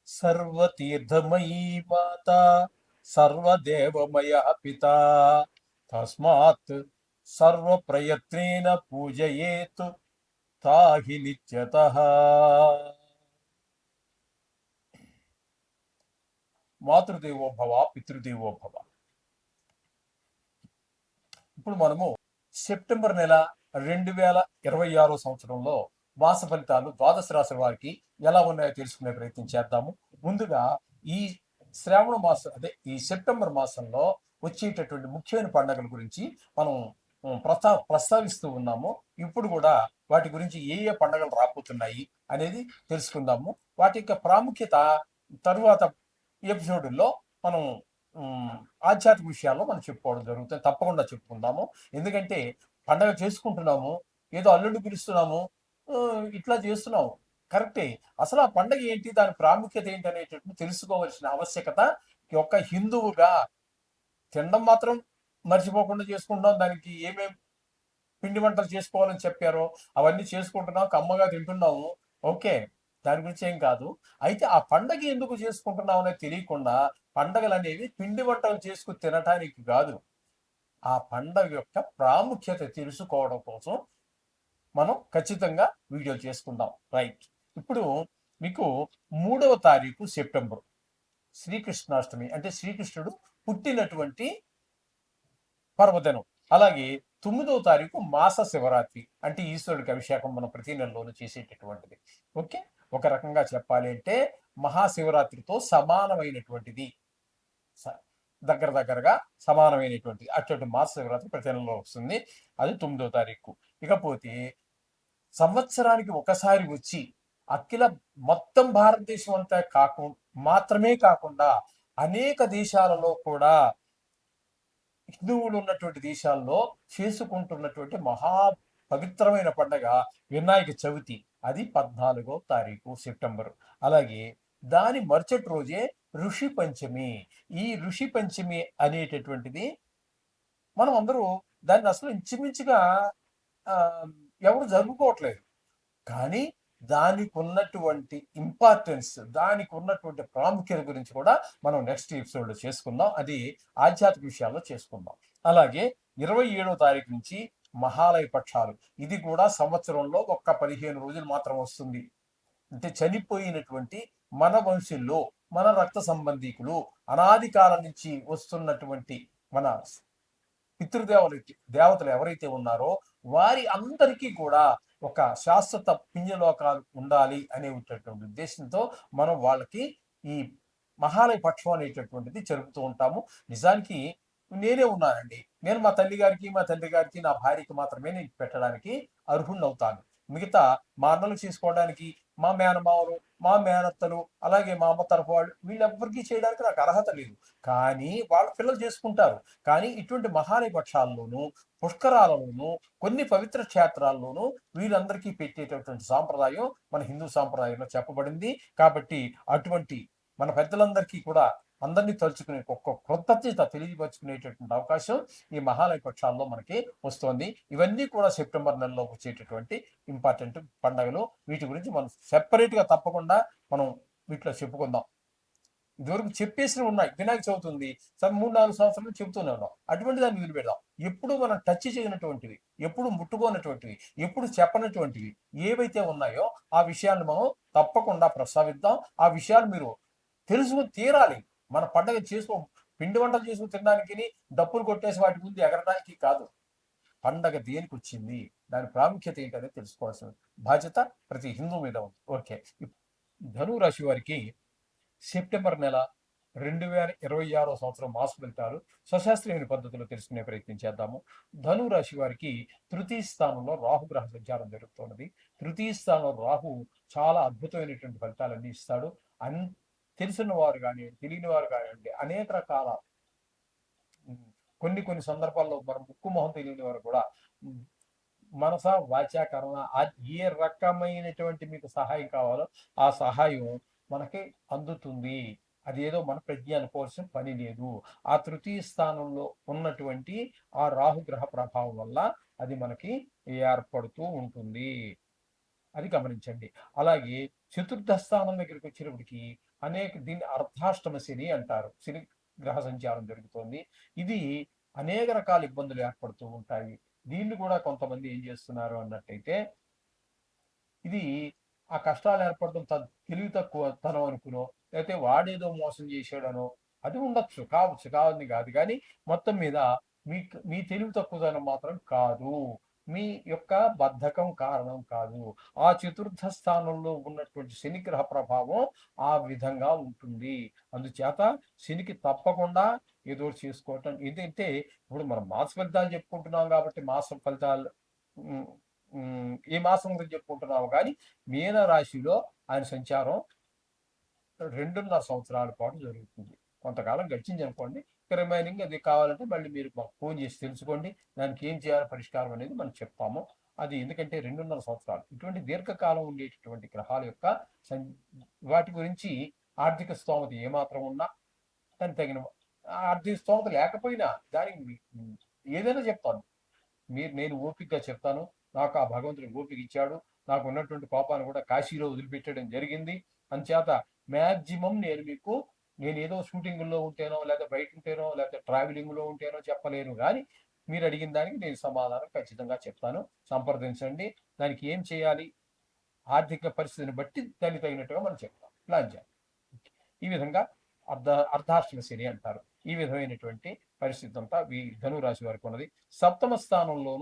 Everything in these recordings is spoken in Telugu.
సర్వతీర్థమయీ మాత సర్వదేవమయ పిత తస్మాత్ సర్వప్రయత్నేన పూజయేత్ తాహి నిత్యతః. మాతృదేవో భవ పితృదేవో భవ. ఇప్పుడు మనము సెప్టెంబర్ నెల 2026 సంవత్సరంలో మాస ఫలితాలు ద్వాదశ రాశుల వారికి ఎలా ఉన్నాయో తెలుసుకునే ప్రయత్నం చేద్దాము. ముందుగా ఈ శ్రావణ మాసం ఈ సెప్టెంబర్ మాసంలో వచ్చేటటువంటి ముఖ్యమైన పండుగల గురించి మనం ప్రస్తావిస్తూ ఉన్నాము. ఇప్పుడు కూడా వాటి గురించి ఏ ఏ పండుగలు రాబోతున్నాయి అనేది తెలుసుకుందాము. వాటి యొక్క ప్రాముఖ్యత తరువాత ఎపిసోడ్లో మనం ఆధ్యాత్మిక విషయాల్లో మనం చెప్పుకోవడం జరుగుతుంది. తప్పకుండా చెప్పుకుందాము. ఎందుకంటే పండగ చేసుకుంటున్నాము, ఏదో అల్లుడు పిలుస్తున్నాము, ఇట్లా చేస్తున్నాము, కరెక్టే. అసలు ఆ పండగ ఏంటి, దాని ప్రాముఖ్యత ఏంటి అనేటట్టు తెలుసుకోవాల్సిన ఆవశ్యకత ఒక హిందువుగా. తినడం మాత్రం మర్చిపోకుండా చేసుకుంటున్నాం. దానికి ఏమేం పిండి వంటలు చేసుకోవాలని చెప్పారో అవన్నీ చేసుకుంటున్నాం, కమ్మగా తింటున్నాము. ఓకే, దాని గురించి ఏం కాదు. అయితే ఆ పండగ ఎందుకు చేసుకుంటున్నాం అనేది తెలియకుండా పండగలు అనేవి పిండి వంటలు చేసుకుని తినటానికి కాదు, ఆ పండగ యొక్క ప్రాముఖ్యత తెలుసుకోవడం కోసం మనం ఖచ్చితంగా వీడియో చేసుకుందాం. రైట్. ఇప్పుడు మీకు 3వ తారీఖు సెప్టెంబర్ శ్రీకృష్ణాష్టమి, అంటే శ్రీకృష్ణుడు పుట్టినటువంటి పర్వదినం. అలాగే 9వ తారీఖు మాస శివరాత్రి, అంటే ఈశ్వరుడికి అభిషేకం మనం ప్రతి నెలలోనూ చేసేటటువంటిది. ఓకే, ఒక రకంగా చెప్పాలి అంటే మహాశివరాత్రితో సమానమైనటువంటిది, దగ్గరగా సమానమైనటువంటిది. అటువంటి మాస శివరాత్రి ప్రతి నెలలో వస్తుంది. అది 9వ తారీఖు. ఇకపోతే సంవత్సరానికి ఒకసారి వచ్చి అఖిల మొత్తం భారతదేశం అంతా మాత్రమే కాకుండా అనేక దేశాలలో కూడా, హిందువులు ఉన్నటువంటి దేశాల్లో చేసుకుంటున్నటువంటి మహా పవిత్రమైన పండగ వినాయక చవితి. అది 14వ తారీఖు సెప్టెంబర్. అలాగే దాని మరుసటి రోజే ఋషి పంచమి. ఈ ఋషి పంచమి అనేటటువంటిది మనం అందరూ దాన్ని అసలు ఇంచుమించుగా ఎవరు జరుపుకోవట్లేదు. కానీ దానికి ఉన్నటువంటి ఇంపార్టెన్స్, దానికి ఉన్నటువంటి ప్రాముఖ్యత గురించి కూడా మనం నెక్స్ట్ ఎపిసోడ్లో చేసుకుందాం. అది ఆధ్యాత్మిక విషయాల్లో చేసుకుందాం. అలాగే 27వ తారీఖు నుంచి మహాలయ పక్షాలు. ఇది కూడా సంవత్సరంలో ఒక్క 15 రోజులు మాత్రం వస్తుంది. అంటే చనిపోయినటువంటి మన వంశంలో మన రక్త సంబంధీకులు, అనాది కాలం నుంచి వస్తున్నటువంటి మన దేవతలు ఎవరైతే ఉన్నారో వారి అందరికీ కూడా ఒక శాశ్వత పుణ్యలోకాలు ఉండాలి అనేటటువంటి ఉద్దేశంతో మనం వాళ్ళకి ఈ మహాలయ పక్షం అనేటటువంటిది జరుపుతూ ఉంటాము. నిజానికి నేనే ఉన్నానండి. నేను మా తల్లి గారికి, మా తండ్రి గారికి, నా భార్యకి మాత్రమే నేను పెట్టడానికి అర్హుణ్ణి అవుతాను. మిగతా మా అన్నలు చేసుకోవడానికి, మా మేనమావలు, మా మేనత్తలు, అలాగే మా అమ్మ తరఫు వాళ్ళు, వీళ్ళెవ్వరికీ చేయడానికి నాకు అర్హత లేదు. కానీ వాళ్ళ పిల్లలు చేసుకుంటారు. కానీ ఇటువంటి మహాలయ పక్షాల్లోనూ, పుష్కరాలలోనూ, కొన్ని పవిత్ర క్షేత్రాల్లోనూ వీళ్ళందరికీ పెట్టేటటువంటి సాంప్రదాయం మన హిందూ సాంప్రదాయంలో చెప్పబడింది. కాబట్టి అటువంటి మన పెద్దలందరికీ కూడా అందరినీ తలుచుకునే ఒక్క కృతజ్ఞత తెలియపరుచుకునేటటువంటి అవకాశం ఈ మహాలయ పక్షాల్లో మనకి వస్తోంది. ఇవన్నీ కూడా సెప్టెంబర్ నెలలో వచ్చేటటువంటి ఇంపార్టెంట్ పండుగలు. వీటి గురించి మనం సెపరేట్గా తప్పకుండా మనం వీటిలో చెప్పుకుందాం. ఇదివరకు చెప్పేసినవి ఉన్నాయి. వినాయక చవితి ఉంది, సరే 3-4 సంవత్సరాలు చెబుతూనే ఉన్నాం. అటువంటి దాన్ని వదిలిపెడదాం. ఎప్పుడు మనం టచ్ చేయనటువంటివి, ఎప్పుడు ముట్టుకోనటువంటివి, ఎప్పుడు చెప్పనటువంటివి ఏవైతే ఉన్నాయో ఆ విషయాన్ని మనం తప్పకుండా ప్రస్తావిద్దాం. ఆ విషయాలు మీరు తెలుసుకుని తీరాలి. మన పండగ పిండి వంటలు చేసుకుని తినడానికి, డప్పులు కొట్టేసి వాటి ముందు ఎగరడానికి కాదు. పండగ దేనికి వచ్చింది, దాని ప్రాముఖ్యత ఏంటనేది తెలుసుకోవాల్సిన బాధ్యత ప్రతి హిందూ మీద ఉంది. ఓకే, ధనువు రాశి వారికి సెప్టెంబర్ నెల 2026 సంవత్సరం మాస ఫలితాలు స్వశాస్త్రీయ పద్ధతిలో తెలుసుకునే ప్రయత్నం చేద్దాము. ధనువు రాశి వారికి తృతీయ స్థానంలో రాహుగ్రహ సంచారం జరుగుతున్నది. తృతీయ స్థానంలో రాహు చాలా అద్భుతమైనటువంటి ఫలితాలన్నీ ఇస్తాడు. తెలిసిన వారు కానివ్వండి, తెలియని వారు కానివ్వండి, అనేక రకాల కొన్ని సందర్భాల్లో మనం ముక్కు మొహం తెలియని వారు కూడా మనస వాచాకరణ ఏ రకమైనటువంటి మీకు సహాయం కావాలో ఆ సహాయం మనకి అందుతుంది. అది ఏదో మన ప్రజ్ఞ అనుకోవాల్సిన పని లేదు. ఆ తృతీయ స్థానంలో ఉన్నటువంటి ఆ రాహుగ్రహ ప్రభావం వల్ల అది మనకి ఏర్పడుతూ ఉంటుంది. అది గమనించండి. అలాగే చతుర్థ స్థానం దగ్గరికి వచ్చినప్పటికీ దీన్ని అర్ధాష్టమ శని అంటారు. శని గ్రహ సంచారం జరుగుతోంది. ఇది అనేక రకాల ఇబ్బందులు ఏర్పడుతూ ఉంటాయి. దీన్ని కూడా కొంతమంది ఏం చేస్తున్నారు అన్నట్టయితే, ఇది ఆ కష్టాలు ఏర్పడడం తెలివి తక్కువ తనం అనుకునో, లేకపోతే వాడేదో మోసం చేశాడనో, అది ఉండొచ్చు, కావచ్చు, కాదని కాదు. కానీ మొత్తం మీద మీ తెలివి తక్కువతనం మాత్రం కాదు. మీ యొక్క బద్ధకం కారణం కాదు. ఆ చతుర్థ స్థానంలో ఉన్నటువంటి శనిగ్రహ ప్రభావం ఆ విధంగా ఉంటుంది. అందుచేత శనికి తప్పకుండా ఏదో ఒకటి చేసుకోవటం. ఏంటంటే ఇప్పుడు మనం మాస ఫలితాలు చెప్పుకుంటున్నాం కాబట్టి మాస ఫలితాలు ఈ మాసం గురించి చెప్పుకుంటున్నాము. కానీ మీన రాశిలో ఆయన సంచారం 2.5 సంవత్సరాల పాటు జరుగుతుంది. కొంతకాలం గడిచింది అనుకోండి, రిమైనింగ్ అది కావాలంటే మళ్ళీ మీరు మాకు ఫోన్ చేసి తెలుసుకోండి. దానికి ఏం చేయాలో పరిష్కారం అనేది మనం చెప్తాము. అది ఎందుకంటే 2.5 సంవత్సరాలు ఇటువంటి దీర్ఘకాలం ఉండేటటువంటి గ్రహాల యొక్క వాటి గురించి ఆర్థిక స్తోమత ఏమాత్రం ఉన్నా, దానికి తగిన ఆర్థిక స్తోమత లేకపోయినా దానికి ఏదైనా చెప్తాను. నేను ఓపికగా చెప్తాను. నాకు ఆ భగవంతుడు ఓపిక ఇచ్చాడు. నాకు ఉన్నటువంటి కోపాన్ని కూడా కాశీలో వదిలిపెట్టడం జరిగింది. అందుచేత మ్యాక్సిమం నేను ఏదో షూటింగ్లో ఉంటేనో, లేదా బయట ఉంటేనో, లేకపోతే ట్రావెలింగ్లో ఉంటేనో చెప్పలేను. కానీ మీరు అడిగిన దానికి నేను సమాధానం ఖచ్చితంగా చెప్తాను. సంప్రదించండి. దానికి ఏం చేయాలి, ఆర్థిక పరిస్థితిని బట్టి దానికి తగినట్టుగా మనం చెప్తాం, ప్లాన్ చేయాలి. ఈ విధంగా అర్ధాష్టమ శని అంటారు. ఈ విధమైనటువంటి పరిస్థితి అంతా ఈ ధనురాశి వారికి ఉన్నది. సప్తమ స్థానంలో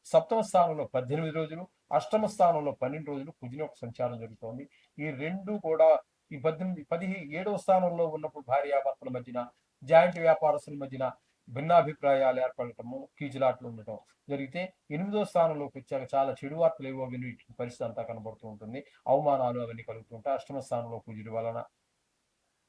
18 రోజులు, అష్టమ స్థానంలో 12 రోజులు కుజుని యొక్క సంచారం జరుగుతోంది. ఈ రెండు కూడా ఈ 17వ స్థానంలో ఉన్నప్పుడు భార్యాభర్తల మధ్యన, జాయింట్ వ్యాపారస్తుల మధ్యన భిన్నాభిప్రాయాలు ఏర్పడటము, కీచులాట్లు ఉండటం జరిగితే, 8వ స్థానంలోకి వచ్చాక చాలా చెడు వార్తలు ఏవో విని పరిస్థితి అంతా కనబడుతూ ఉంటుంది. అవమానాలు అవన్నీ కలుగుతూ ఉంటాయి అష్టమ స్థానంలో కుజుడి వలన.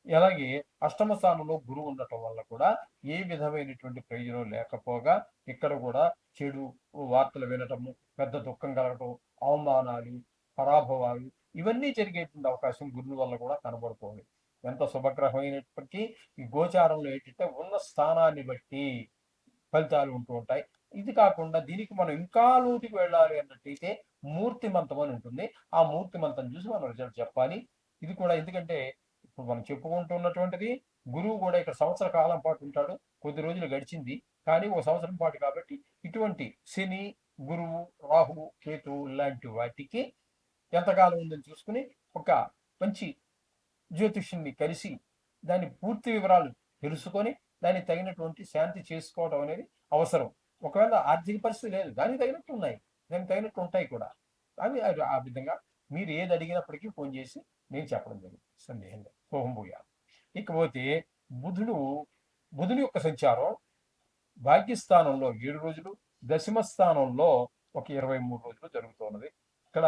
అలాగే అష్టమ స్థానంలో గురువు ఉండటం వల్ల కూడా ఏ విధమైనటువంటి ప్రయోజనం లేకపోగా ఇక్కడ కూడా చెడు వార్తలు వినటము, పెద్ద దుఃఖం కలగటం, అవమానాలు, పరాభవాలు ఇవన్నీ జరిగేటువంటి అవకాశం గురువు వల్ల కూడా కనబడుతుంది. ఎంత శుభగ్రహం అయినప్పటికీ ఈ గోచారంలో ఏంటంటే ఉన్న స్థానాన్ని బట్టి ఫలితాలు ఉంటూ ఉంటాయి. ఇది కాకుండా దీనికి మనం ఇంకా లోతుకి వెళ్ళాలి అన్నట్టయితే మూర్తిమంతం అని ఉంటుంది. ఆ మూర్తిమంతం చూసి మనం రిజల్ట్ చెప్పాలి. ఇది కూడా ఎందుకంటే ఇప్పుడు మనం చెప్పుకుంటున్నటువంటిది గురువు కూడా ఇక్కడ సంవత్సర కాలం పాటు ఉంటాడు. కొద్ది రోజులు గడిచింది కానీ ఒక సంవత్సరం పాటు కాబట్టి ఇటువంటి శని, గురువు, రాహు, కేతు లాంటి వాటికి ఎంతకాలం ఉందని చూసుకుని ఒక మంచి జ్యోతిష్యుని కలిసి దాని పూర్తి వివరాలు తెలుసుకొని దానికి తగినటువంటి శాంతి చేసుకోవడం అనేది అవసరం. ఒకవేళ ఆర్థిక పరిస్థితి లేదు, దానికి తగినట్టు ఉన్నాయి, దానికి తగినట్టు ఉంటాయి కూడా. అవి ఆ విధంగా మీరు ఏది అడిగినప్పటికీ ఫోన్ చేసి నేను చెప్పడం జరిగింది, సందేహంగా. ఓంభూయా. ఇకపోతే బుధుని యొక్క సంచారం భాగ్యస్థానంలో 7 రోజులు, దశమ స్థానంలో ఒక 23 రోజులు జరుగుతున్నది. ఇక్కడ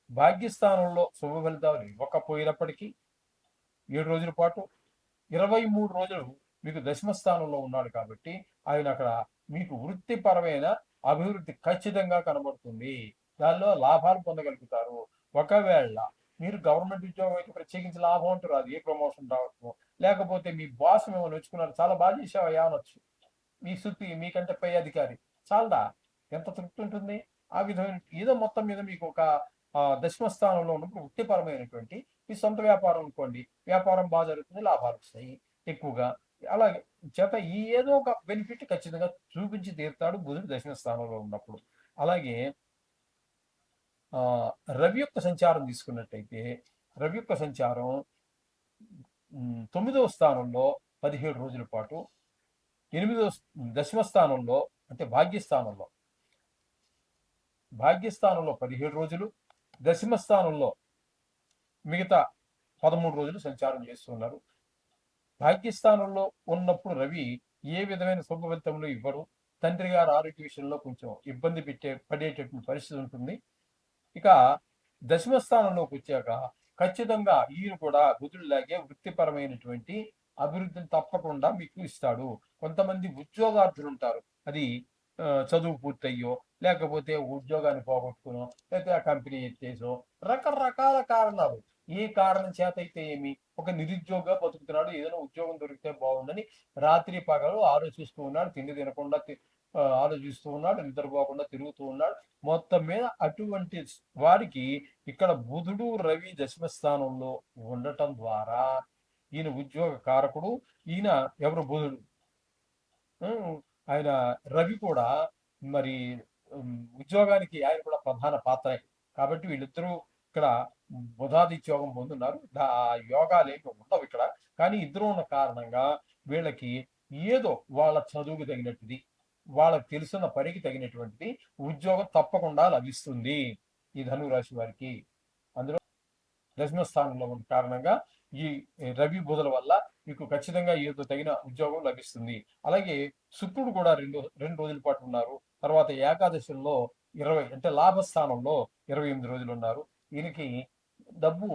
భాగ్యస్థానంలో శుభ ఫలితాలు ఇవ్వకపోయినప్పటికీ 7 రోజుల పాటు 23 రోజులు మీకు దశమ స్థానంలో ఉన్నాడు కాబట్టి ఆయన అక్కడ మీకు వృత్తిపరమైన అభివృద్ధి ఖచ్చితంగా కనబడుతుంది. దానిలో లాభాలు పొందగలుగుతారు. ఒకవేళ మీరు గవర్నమెంట్ ఉద్యోగం అయితే ప్రత్యేకించి లాభం అంటూ రాదు, ఏ ప్రమోషన్ రావటం, లేకపోతే మీ బాస్ మిమ్మల్ని వచ్చుకున్నారు, చాలా బాగా చేసావయ్యా అనొచ్చు, మీ సుత్తి మీకంటే పై అధికారి, చాలా ఎంత తృప్తి ఉంటుంది. ఆ విధమైన ఏదో మొత్తం మీద మీకు ఒక దశమ స్థానంలో ఉన్నప్పుడు వృత్తిపరమైనటువంటి మీ సొంత వ్యాపారం అనుకోండి, వ్యాపారం బాగా జరుగుతుంది, లాభాలు వస్తాయి ఎక్కువగా. అలాగే చేత ఈ ఏదో ఒక బెనిఫిట్ ఖచ్చితంగా చూపించి తీరుతాడు బుధుడు దశమ స్థానంలో ఉన్నప్పుడు. అలాగే రవి యొక్క సంచారం తీసుకున్నట్టయితే రవి యొక్క సంచారం 9వ స్థానంలో 17 రోజుల పాటు, 8వ దశమ స్థానంలో అంటే భాగ్యస్థానంలో 17 రోజులు, దశమ స్థానంలో మిగతా 13 రోజులు సంచారం చేస్తున్నారు. భాగ్యస్థానంలో ఉన్నప్పుడు రవి ఏ విధమైన శుభ ఫలితములు ఇవ్వరు. తండ్రి గారు ఆరోగ్య విషయంలో కొంచెం ఇబ్బంది పడేటటువంటి పరిస్థితి ఉంటుంది. ఇక దశమ స్థానంలోకి వచ్చాక ఖచ్చితంగా ఈయన కూడా బుధుడిలాగే వృత్తిపరమైనటువంటి అభివృద్ధిని తప్పకుండా మీకు ఇస్తాడు. కొంతమంది ఉద్యోగార్థులు ఉంటారు, అది చదువు పూర్తయ్యో, లేకపోతే ఉద్యోగాన్ని పోగొట్టుకునో, లేకపోతే ఆ కంపెనీ ఎత్తేసో, రకరకాల కారణాలు, ఏ కారణం చేత అయితే ఏమి, ఒక నిరుద్యోగంగా బతుకుతున్నాడు, ఏదైనా ఉద్యోగం దొరికితే బాగుందని రాత్రి పగలు ఆలోచిస్తూ ఉన్నాడు, తిండి తినకుండా ఆలోచిస్తూ ఉన్నాడు, నిద్రపోకుండా తిరుగుతూ ఉన్నాడు. మొత్తం మీద అటువంటి వారికి ఇక్కడ బుధుడు రవి దశమ స్థానంలో ఉండటం ద్వారా ఈయన ఉద్యోగ కారకుడు. ఈయన ఎవరు? బుధుడు. ఆయన రవి కూడా మరి ఉద్యోగానికి ఆయన కూడా ప్రధాన పాత్రే. కాబట్టి వీళ్ళిద్దరూ ఇక్కడ బుధాదిత్య యోగం పొందున్నారు. ఆ యోగాలు ఏమి ఉండవు ఇక్కడ. కానీ ఇద్దరు ఉన్న కారణంగా వీళ్ళకి ఏదో వాళ్ళ చదువుకు తగినట్టుది, వాళ్ళకి తెలిసిన పనికి తగినటువంటిది ఉద్యోగం తప్పకుండా లభిస్తుంది ఈ ధనురాశి వారికి. అందులో దశమ స్థానంలో ఉన్న కారణంగా ఈ రవి బుధల వల్ల మీకు ఖచ్చితంగా ఏదో తగిన ఉద్యోగం లభిస్తుంది. అలాగే శుక్రుడు కూడా రెండు రోజుల పాటు ఉన్నారు. తర్వాత ఏకాదశంలో 20 అంటే లాభస్థానంలో 28 రోజులు ఉన్నారు. ఈయనకి డబ్బు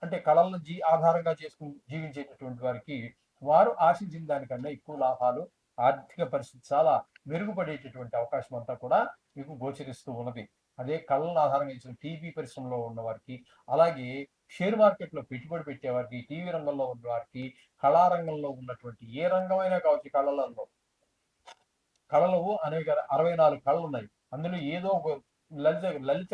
అంటే కళలను ఆధారంగా చేసుకుని జీవించేటటువంటి వారికి వారు ఆశించిన దానికన్నా ఎక్కువ లాభాలు, ఆర్థిక పరిస్థితి చాలా మెరుగుపడేటటువంటి అవకాశం అంతా కూడా మీకు గోచరిస్తూ ఉన్నది. అదే కళలను ఆధారంగా చేసిన టీవీ పరిశ్రమలో ఉన్న వారికి, అలాగే షేర్ మార్కెట్లో పెట్టుబడి పెట్టేవారికి, టీవీ రంగంలో ఉన్న వారికి, కళారంగంలో ఉన్నటువంటి ఏ రంగమైనా కావచ్చు, కళలు అనేక 64 కళలు ఉన్నాయి. అందులో ఏదో ఒక లలిత లలిత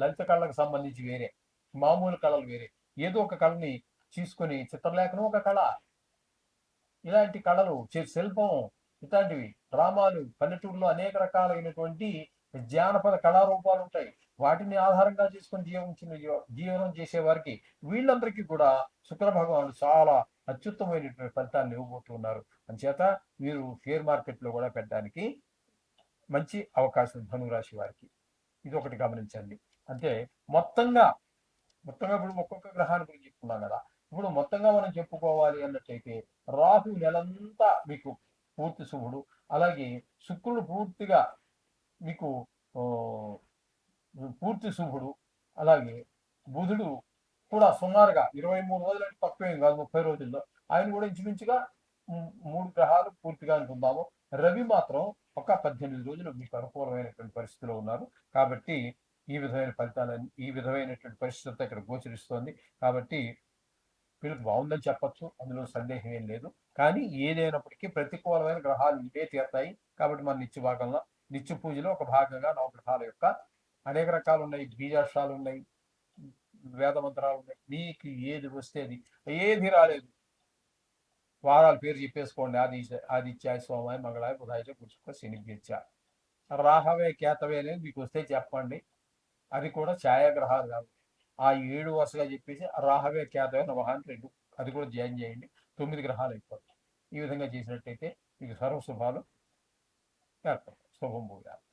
లలిత కళలకు సంబంధించి వేరే, మామూలు కళలు వేరే, ఏదో ఒక కళని తీసుకొని చిత్రలేఖనం ఒక కళ, ఇలాంటి కళలు, శిల్పం, ఇట్లాంటివి, డ్రామాలు, పల్లెటూరులో అనేక రకాలైనటువంటి జానపద కళారూపాలు ఉంటాయి. వాటిని ఆధారంగా చేసుకొని జీవనం చేసే వారికి వీళ్ళందరికీ కూడా శుక్ర భగవానుడు చాలా అత్యుత్తమైనటువంటి ఫలితాలను ఇవ్వబోతున్నారు. అంచేత మీరు షేర్ మార్కెట్లో కూడా పెట్టడానికి మంచి అవకాశం ధనురాశి వారికి. ఇది ఒకటి గమనించండి. అంటే మొత్తంగా ఇప్పుడు ఒక్కొక్క గ్రహాన్ని గురించి చెప్పుకున్నాం కదా. ఇప్పుడు మొత్తంగా మనం చెప్పుకోవాలి అన్నట్టయితే రాహు నెలంతా మీకు పూర్తి శుభుడు. అలాగే శుక్రుడు పూర్తిగా మీకు పూర్తి శుభుడు. అలాగే బుధుడు కూడా సుమారుగా 23 రోజులు అంటే తక్కువేం కాదు, 30 రోజుల్లో ఆయన కూడా ఇంచుమించుగా 3 గ్రహాలు పూర్తిగా అనుకుందాము. రవి మాత్రం ఒక 18 రోజులు మీకు అనుకూలమైనటువంటి పరిస్థితిలో ఉన్నారు. కాబట్టి ఈ విధమైన ఫలితాలను, ఈ విధమైనటువంటి పరిస్థితి ఇక్కడ గోచరిస్తోంది. కాబట్టి వీళ్ళకి బాగుందని చెప్పచ్చు, అందులో సందేహం ఏం లేదు. కానీ ఏదైనప్పటికీ ప్రతికూలమైన గ్రహాలు ఇవే తీరుతాయి. కాబట్టి మన నిత్య పూజలో ఒక భాగంగా నవగ్రహాల యొక్క అనేక రకాలు ఉన్నాయి. బీజాక్షరాలు ఉన్నాయి, వేద మంత్రాలు ఉన్నాయి. మీకు ఏది వస్తే అది, ఏది రాలేదు వారాల పేరు చెప్పేసుకోండి. ఆదిత్యాయ, సోమాయ, మంగళాయ, బుధాయ, పుష్ప, శనిభ్యచ్చ, రాహవే, కేతవే అనేది మీకు వస్తే చెప్పండి. అది కూడా ఛాయాగ్రహాలు కాదు. ఆ 7 వరుసగా చెప్పేసి రాహవే, కేతవే, నమః అని 2 అది కూడా జాయిన్ చేయండి. 9 గ్రహాలు అయిపోతాయి. ఈ విధంగా చేసినట్టయితే మీకు సర్వశుభాలు ఏర్పడతాయి. శుభం భూయాలు.